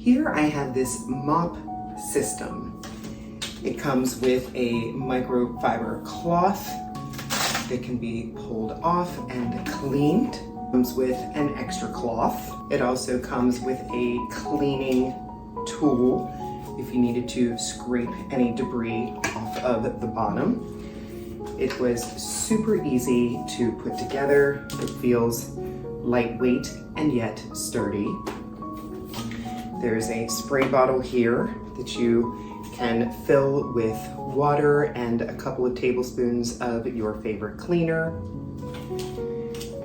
Here I have this mop system. It comes with a microfiber cloth that can be pulled off and cleaned. It comes with an extra cloth. It also comes with a cleaning tool if you needed to scrape any debris off of the bottom. It was super easy to put together. It feels lightweight and yet sturdy. There's a spray bottle here that you can fill with water and a couple of tablespoons of your favorite cleaner.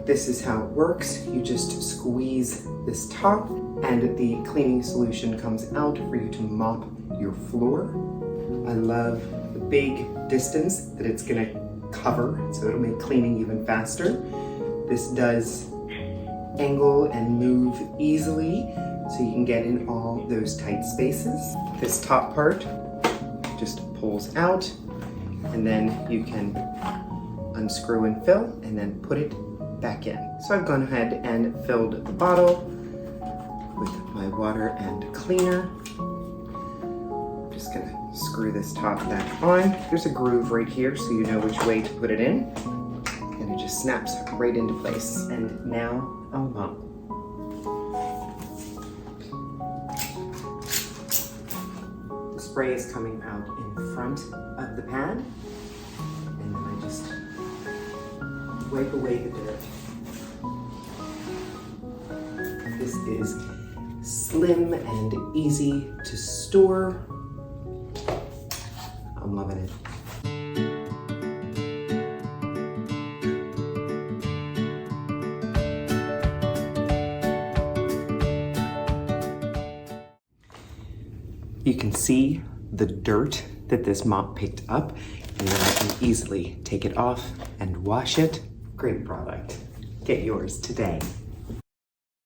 This is how it works. You just squeeze this top and the cleaning solution comes out for you to mop your floor. I love the big distance that it's gonna cover, so it'll make cleaning even faster. This does angle and move easily, so you can get in all those tight spaces. This top part just pulls out, and then you can unscrew and fill, and then put it back in. So I've gone ahead and filled the bottle with my water and cleaner. Just gonna screw this top back on. There's a groove right here so you know which way to put it in. And it just snaps right into place. And now I'll mop. The spray is coming out in front of the pad. And then I just wipe away the dirt. This is slim and easy to store. I'm loving it. You can see the dirt that this mop picked up, and then I can easily take it off and wash it. Great product. Get yours today.